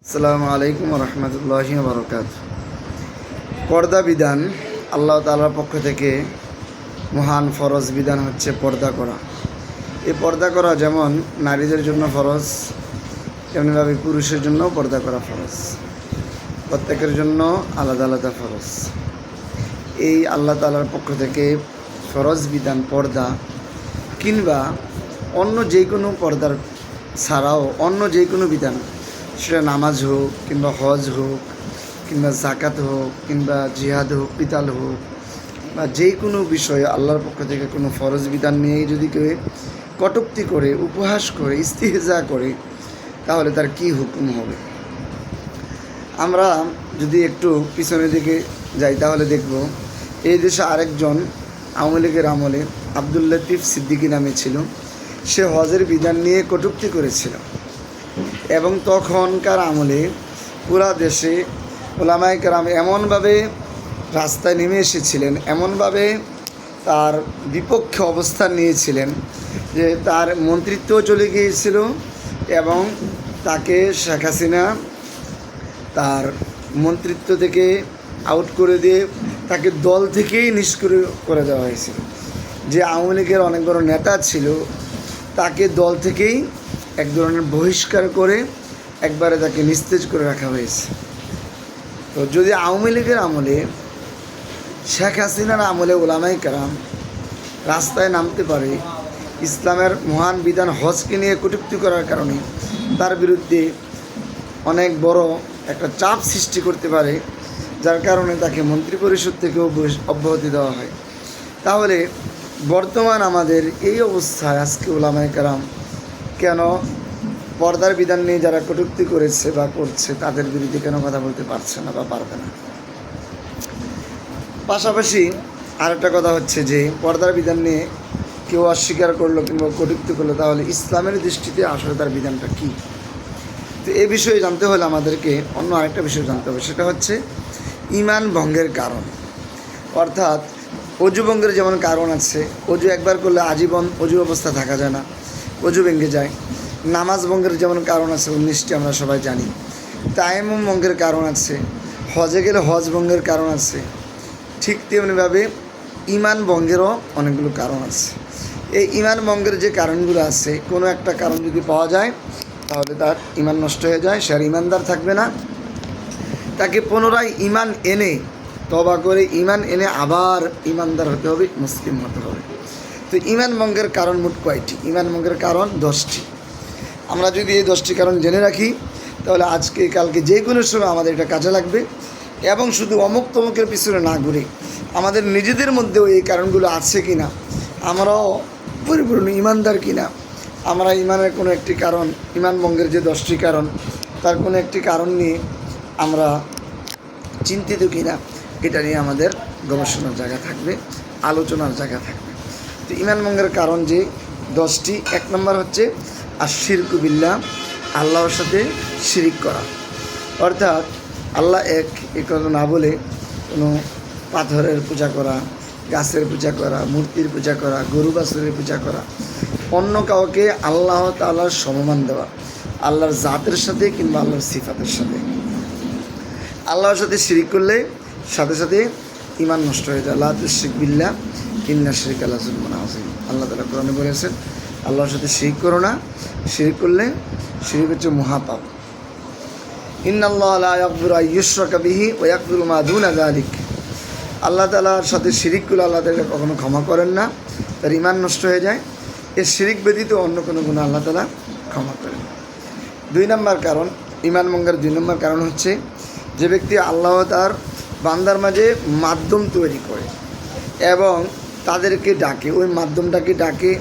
আসসালামু আলাইকুম রহমতুল্লাহি বরকাত। পর্দা বিধান আল্লাহ তাআলার পক্ষ থেকে মহান ফরজ বিধান হচ্ছে পর্দা করা। এই পর্দা করা যেমন নারীদের জন্য ফরজ, তেমনিভাবে পুরুষের জন্য পর্দা করা ফরজ। প্রত্যেকের জন্য আলাদা আলাদা ফরজ। এই আল্লাহ তাআলার পক্ষ থেকে ফরজ বিধান পর্দা কিংবা অন্য যে কোনো পর্দার ছাড়াও অন্য যে কোনো বিধান, সেটা নামাজ হোক কিংবা হজ হোক কিংবা জাকাত হোক কিংবা জিহাদ হোক, কিতাল হোক, বা যে কোনো বিষয়ে আল্লাহর পক্ষ থেকে কোনো ফরজ বিধান নিয়েই যদি কেউ কটূক্তি করে, উপহাস করে, ইস্তিহজা করে, তাহলে তার কি হুকুম হবে? আমরা যদি একটু পিছনের দিকে যাই তাহলে দেখব এই দেশে আরেকজন আওয়ামী লীগের আমলে আব্দুল লতিফ সিদ্দিকী নামে ছিল। সে হজের বিধান নিয়ে কটূক্তি করেছিল এবং তখনকার আমলে পুরা দেশে ওলামায়ে কেরাম এমনভাবে রাস্তায় নেমে এসেছিলেন, এমনভাবে তার বিপক্ষে অবস্থান নিয়েছিলেন যে তার মন্ত্রিত্বও চলে গিয়েছিল এবং তাকে শেখ হাসিনা তার মন্ত্রিত্ব থেকে আউট করে দিয়ে তাকে দল থেকেই নিষ্ক্রিয় করে দেওয়া হয়েছিল। যে আওয়ামী লীগের অনেক বড় নেতা ছিল তাকে দল থেকেই এক ধরনের বহিষ্কার করে একবারে তাকে নিস্তেজ করে রাখা হয়েছে। তো যদি আওয়ামী লীগের আমলে, শেখ হাসিনার আমলে ওলামায়ে কেরাম রাস্তায় নামতে পারে ইসলামের মহান বিধান হজকে নিয়ে কটূক্তি করার কারণে, তার বিরুদ্ধে অনেক বড় একটা চাপ সৃষ্টি করতে পারে, যার কারণে তাকে মন্ত্রিপরিষদ থেকেও অব্যাহতি দেওয়া হয়, তাহলে বর্তমান আমাদের এই অবস্থায় আজকে ওলামায়ে কেরাম কেন পর্দার বিধান নিয়ে যারা কটূক্তি করেছে বা করছে তাদের বিরুদ্ধে কেন কথা বলতে পারছে না বা পারবে না? পাশাপাশি আরেকটা কথা হচ্ছে যে পর্দার বিধান নিয়ে কেউ অস্বীকার করলো কিংবা কটূক্তি করলো, তাহলে ইসলামের দৃষ্টিতে আসলে তার বিধানটা কী? তো এই বিষয়ে জানতে হলে আমাদেরকে অন্য আরেকটা বিষয় জানতে হবে, সেটা হচ্ছে ঈমান ভঙ্গের কারণ। অর্থাৎ অজু ভঙ্গের যেমন কারণ আছে, অজু একবার করলে আজীবন অজু অবস্থা থাকা যায় না, অজু ভেঙে যায়। নামাজ ভঙ্গের যেমন কারণ আছে 19টি, আমরা সবাই জানি। তায়াম্মুম ভঙ্গের কারণ আছে, হজে গেলে হজ ভঙ্গের কারণ আছে। ঠিক তেমনিভাবে ঈমান ভঙ্গেরও অনেকগুলো কারণ আছে। এই ঈমান ভঙ্গের যে কারণগুলো আছে, কোনো একটা কারণ যদি পাওয়া যায় তাহলে তার ঈমান নষ্ট হয়ে যায়, সে আর ঈমানদার থাকবে না। তাকে পুনরায় ঈমান এনে, তওবা করে ঈমান এনে আবার ঈমানদার হতে হবে, মুসলিম হতে হবে। তো ঈমান ভঙ্গের কারণ মোট কয়টি? ঈমান ভঙ্গের কারণ 10টি। আমরা যদি এই 10টি কারণ জেনে রাখি তাহলে আজকে কালকে যে কোনো সময় আমাদের এটা কাজে লাগবে, এবং শুধু অমুক তমুকের পিছনে না ঘুরে আমাদের নিজেদের মধ্যেও এই কারণগুলো আছে কি না, আমরাও পরিপূর্ণ ঈমানদার কি না, আমরা ঈমানের কোনো একটি কারণ, ঈমান ভঙ্গের যে 10টি কারণ তার কোনো একটি কারণ নিয়ে আমরা চিন্তিত কি না, এটা নিয়ে আমাদের গবেষণার জায়গা থাকবে, আলোচনার জায়গা থাকবে। তো ঈমান ভঙ্গের কারণ যে 10টি, 1 নম্বর হচ্ছে আশিরকু বিল্লাহ, আল্লাহর সাথে শিরিক করা। অর্থাৎ আল্লাহ এক, এ কথা না বলে কোনো পাথরের পূজা করা, গাছের পূজা করা, মূর্তির পূজা করা, গরু বাছুরের পূজা করা, অন্য কাউকে আল্লাহ তাআলার সমমান দেওয়া, আল্লাহর জাতের সাথে কিংবা আল্লাহর সিফাতের সাথে। আল্লাহর সাথে শিরিক করলে সাথে সাথে ঈমান নষ্ট হয়ে যায়। লা তুশরিক বিল্লাহ ইন্না শিরকা লাযুলমুন আযীম। আল্লাহ তাআলা কোরআনে বলেছেন আল্লাহর সাথে শিরিক করো না, শিরিক করলে শিরিক হচ্ছে মহাপাপ। ইন্নাল্লাহা লা ইয়াগফিরু আন ইউশরাকা বিহি ওয়া ইয়াগফিরু মা দুনা যালিক। আল্লাহ তাআলার সাথে শিরিক করলে আল্লাহ তাআলা কখনো ক্ষমা করেন না, তার ঈমান নষ্ট হয়ে যায়। এর শিরিক ব্যতীত অন্য কোনো গুনাহ আল্লাহ তাআলা ক্ষমা করেন না। 2 নম্বর কারণ, ঈমান ভঙ্গের 2 নম্বর কারণ হচ্ছে যে ব্যক্তি আল্লাহ তার বান্দার মাঝে মাধ্যম তৈরি করে এবং তাদেরকে ডাকে, ওই মাধ্যমটাকে ডাকে,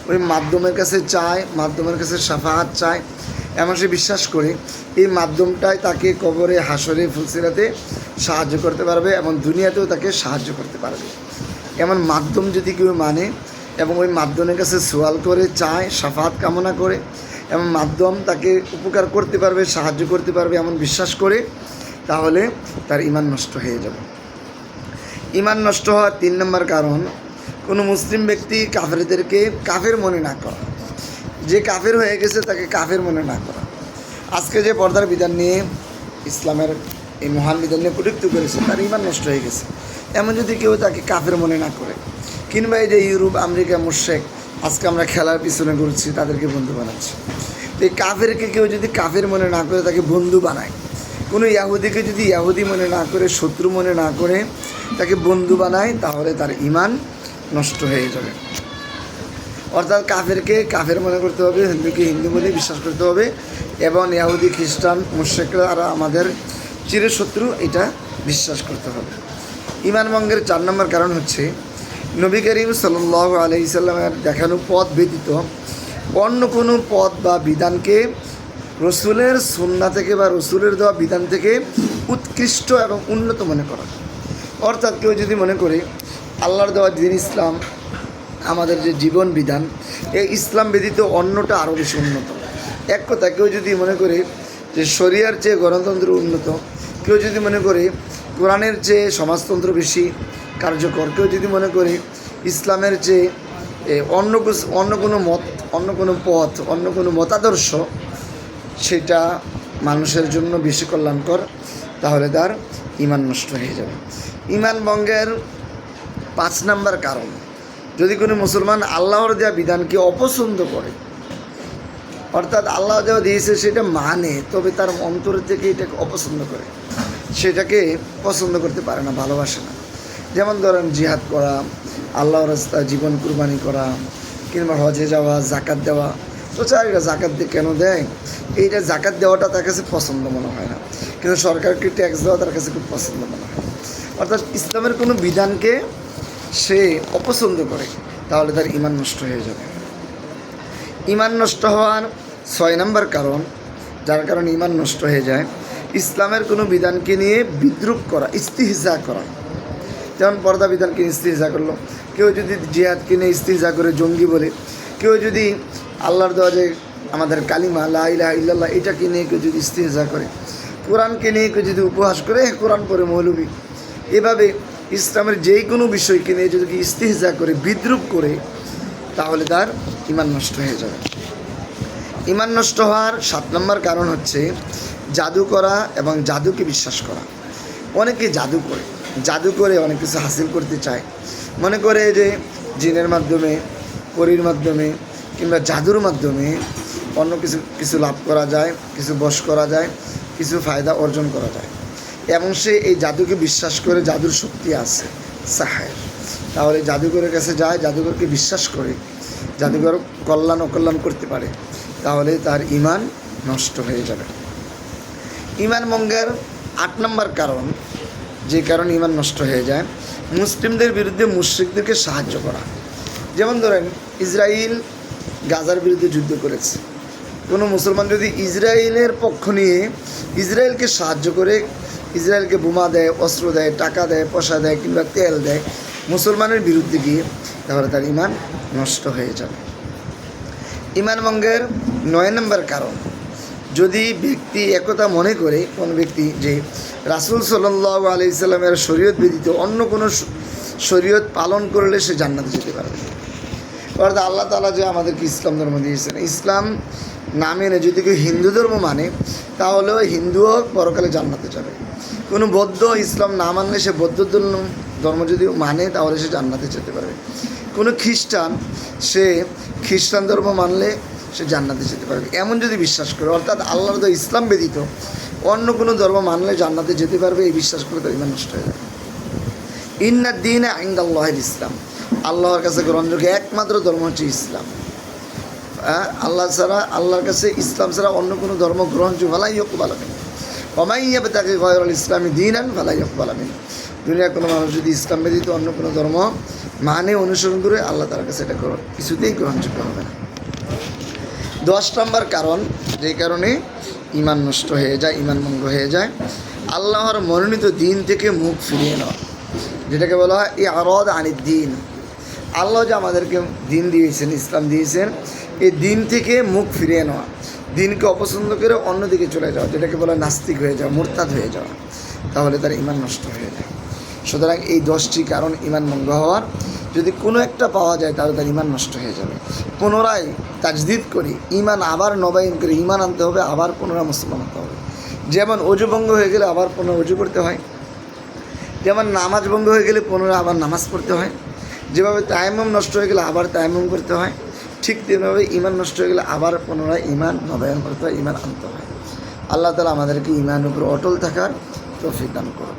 ওই মাধ্যমের কাছে চায়, মাধ্যমের কাছে শাফাআত চায়, এমন সে বিশ্বাস করে এই মাধ্যমটাই তাকে কবরে, হাসরে, ফুলসিরাতে সাহায্য করতে পারবে এবং দুনিয়াতেও তাকে সাহায্য করতে পারবে। এমন মাধ্যম যদি কেউ মানে এবং ওই মাধ্যমের কাছে সোয়াল করে, চায়, শাফাআত কামনা করে এবং মাধ্যম তাকে উপকার করতে পারবে, সাহায্য করতে পারবে এমন বিশ্বাস করে, তাহলে তার ঈমান নষ্ট হয়ে যাবে। ঈমান নষ্ট হওয়ার 3 নম্বর কারণ, কোনো মুসলিম ব্যক্তি কাফেরদেরকে কাফের মনে না করা। যে কাফের হয়ে গেছে তাকে কাফের মনে না করা। আজকে যে পর্দার বিধান নিয়ে ইসলামের এই মহান বিধান নিয়ে কটূক্তি করেছে তার ঈমান নষ্ট হয়ে গেছে। এমন যদি কেউ তাকে কাফের মনে না করে, কিংবা এই যে ইউরোপ আমেরিকা মুশরিক আজকে আমরা খেলার পিছনে ঘুরছি তাদেরকে বন্ধু বানাচ্ছি, তো এই কাফেরকে কেউ যদি কাফের মনে না করে তাকে বন্ধু বানায়, কোনো ইয়াহুদিকে যদি ইয়াহুদি মনে না করে শত্রু মনে না করে তাকে বন্ধু বানায়, তাহলে তার ঈমান নষ্ট হয়ে যাবে। অর্থাৎ কাফেরকে কাফের মনে করতে হবে, হিন্দুকে হিন্দু বলে বিশ্বাস করতে হবে, এবং ইয়াহুদি খ্রিস্টান মুশরিকরা আর আমাদের চিরশত্রু এটা বিশ্বাস করতে হবে। ঈমান ভঙ্গের 4 নম্বর কারণ হচ্ছে নবী করিম সাল্লাল্লাহু আলাইহি সাল্লামের দেখানো পথ ব্যতীত অন্য কোনো পথ বা বিধানকে রসুলের সুন্নাহ থেকে বা রসুলের দেওয়া বিধান থেকে উৎকৃষ্ট এবং উন্নত মনে করা। অর্থাৎ কেউ যদি মনে করে আল্লাহর দেওয়া দিন ইসলাম আমাদের যে জীবন বিধান, এই ইসলাম ব্যতীত অন্যটা আরও বেশি উন্নত। এক কথা, কেউ যদি মনে করে যে শরিয়ার চেয়ে গণতন্ত্র উন্নত, কেউ যদি মনে করে কোরআনের চেয়ে সমাজতন্ত্র বেশি কার্যকর, কেউ যদি মনে করে ইসলামের চেয়ে অন্য কোনো মত, অন্য কোনো পথ, অন্য কোনো মতাদর্শ সেটা মানুষের জন্য বেশি কল্যাণকর, তাহলে তার ঈমান নষ্ট হয়ে যাবে। ঈমান ভঙ্গের 5 নম্বর কারণ, যদি কোনো মুসলমান আল্লাহর দেওয়া বিধানকে অপছন্দ করে, অর্থাৎ আল্লাহ দেওয়া দিয়েছে সেটা মানে, তবে তার অন্তর থেকে এটাকে অপছন্দ করে, সেটাকে পছন্দ করতে পারে না, ভালোবাসে না। যেমন ধরেন জিহাদ করা, আল্লাহর রাস্তায় জীবন কুরবানি করা, কিংবা হজে যাওয়া, জাকাত দেওয়া। তো চারিরা জাকাত দিয়ে কেন দেয়? এইটা জাকাত দেওয়াটা তার কাছে পছন্দ মনে হয় না, কিন্তু সরকারকে ট্যাক্স দেওয়া তার কাছে খুব পছন্দ মনে হয়। অর্থাৎ ইসলামের কোনো বিধানকে সে অপছন্দ করে, তাহলে তার ঈমান নষ্ট হয়ে যাবে। ঈমান নষ্ট হওয়ার 6 নম্বর কারণ, যার কারণে ঈমান নষ্ট হয়ে যায়, ইসলামের কোনো বিধানকে নিয়ে বিদ্রূপ করা, ইস্তিহজা করা। যেমন পর্দা বিধানকে ইস্তিহজা করলো, কেউ যদি জিহাদকে নিয়ে ইস্তিহজা করে জঙ্গি বলে, কেউ যদি আল্লাহর দেওয়া যে আমাদের কালিমা লা ইলাহা ইল্লাল্লাহ এটাকে নিয়ে কেউ যদি ইস্তিহজা করে, কোরআনকে নিয়ে কেউ যদি উপহাস করে কোরআন পড়ে মৌলবী, এভাবে ইসলামের যেই কোনো বিষয়কে নিয়ে যদি ইস্তিহজা করে, বিদ্রূপ করে, তাহলে তার ঈমান নষ্ট হয়ে যাবে। ঈমান নষ্ট হওয়ার 7 নম্বর কারণ হচ্ছে জাদু করা এবং জাদুকে বিশ্বাস করা। অনেকে জাদু করে অনেক কিছু হাসিল করতে চায়, মনে করে যে জিনের মাধ্যমে, পরীর মাধ্যমে কিংবা জাদুর মাধ্যমে অন্য কিছু লাভ করা যায়, কিছু বশ করা যায়, কিছু ফায়দা অর্জন করা যায়, এবং সে এই জাদুকে বিশ্বাস করে জাদুর শক্তি আছে সাহের, তাহলে জাদুঘরের কাছে যায়, জাদুঘরকে বিশ্বাস করে জাদুঘর কল্যাণ অকল্যাণ করতে পারে, তাহলে তার ঈমান নষ্ট হয়ে যাবে। ঈমান ভঙ্গের 8 নম্বর কারণ, যে কারণে ঈমান নষ্ট হয়ে যায়, মুসলিমদের বিরুদ্ধে মুশরিকদেরকে সাহায্য করা। যেমন ধরেন ইসরায়েল গাজার বিরুদ্ধে যুদ্ধ করেছে, কোনো মুসলমান যদি ইসরায়েলের পক্ষ নিয়ে ইসরায়েলকে সাহায্য করে, ইসরায়েলকে বোমা দেয়, অস্ত্র দেয়, টাকা দেয়, পয়সা দেয়, কিংবা তেল দেয় মুসলমানের বিরুদ্ধে গিয়ে, তাহলে তার ঈমান নষ্ট হয়ে যাবে। ঈমান ভঙ্গের 9 নম্বর কারণ, যদি ব্যক্তি একথা মনে করে, কোন ব্যক্তি যে রাসূল সাল্লাল্লাহু আলাইহি সাল্লামের শরীয়ত ব্যতীত অন্য কোনো শরীয়ত পালন করলে সে জান্নাতে যেতে পারবে। অর্থাৎ আল্লাহ তাআলা যে আমাদেরকে ইসলাম ধর্ম দিয়েছেন, ইসলাম না মেনে যদি কেউ হিন্দু ধর্ম মানে, তাহলে হিন্দুও পরকালে জান্নাতে যাবে। কোনো বৌদ্ধ ইসলাম না মানলে সে বৌদ্ধ ধর্ম যদি মানে, তাহলে সে জান্নাতে যেতে পারবে। কোনো খ্রিস্টান, সে খ্রিস্টান ধর্ম মানলে সে জান্নাতে যেতে পারবে, এমন যদি বিশ্বাস করে। অর্থাৎ আল্লাহর তো ইসলাম ব্যতীত অন্য কোনো ধর্ম মানলে জান্নাতে যেতে পারবে, এই বিশ্বাস করে তার ঈমান নষ্ট হয়ে যাবে। ইন্নাদ দীনা ইনদাল্লাহিল ইসলাম, আল্লাহর কাছে গ্রহণযোগ্য একমাত্র ধর্ম হচ্ছে ইসলাম। আল্লাহর কাছে ইসলাম ছাড়া অন্য কোনো ধর্ম গ্রহণযোগ্য ফালা ইউকবালু মিনহু ওয়া মান ইয়াবতাগি গায়রাল ইসলামি দীনান ফালা ইউকবালু মিনহু। দুনিয়ার কোনো মানুষ যদি ইসলাম ব্যতীত অন্য কোনো ধর্ম মানে অনুসরণ করে, আল্লাহ তার কাছে এটা কিছুতেই গ্রহণযোগ্য হবে না। 10 নম্বর কারণ, যেই কারণে ঈমান নষ্ট হয়ে যায়, ঈমান ভঙ্গ হয়ে যায়, আল্লাহর মনোনীত দিন থেকে মুখ ফিরিয়ে নেওয়া, যেটাকে বলা হয় ইআরাদ আনিদ দ্বীন। আল্লাহ যে আমাদেরকে দিন দিয়েছেন, ইসলাম দিয়েছেন, এই দিন থেকে মুখ ফিরিয়ে নেওয়া, দিনকে অপছন্দ করে অন্যদিকে চলে যাওয়া, যেটাকে বলা নাস্তিক হয়ে যাওয়া, মুরতাদ হয়ে যাওয়া, তাহলে তার ঈমান নষ্ট হয়ে যায়। সুতরাং এই 10টি কারণ ঈমান ভঙ্গ হওয়ার, যদি কোনো একটা পাওয়া যায় তাহলে তার ঈমান নষ্ট হয়ে যাবে। পুনরায় তাজদিদ করি, ইমান আবার নবায়ন করে ইমান আনতে হবে, আবার পুনরায় মুসলমান হতে হবে। যেমন অজু ভঙ্গ হয়ে গেলে আবার পুনরায় অজু করতে হয়, যেমন নামাজ ভঙ্গ হয়ে গেলে পুনরায় আবার নামাজ পড়তে হয়, যেভাবে তায়াম্মুম নষ্ট হয়ে গেলে আবার তায়াম্মুম করতে হয়, ঠিক তেমনিভাবে ইমান নষ্ট হয়ে গেলে আবার পুনরায় ইমান নবায়ন করতে হয়, ইমান আনতে হয়। আল্লাহ তাআলা আমাদেরকে ইমানের উপর অটল থাকার তৌফিক দান করুন।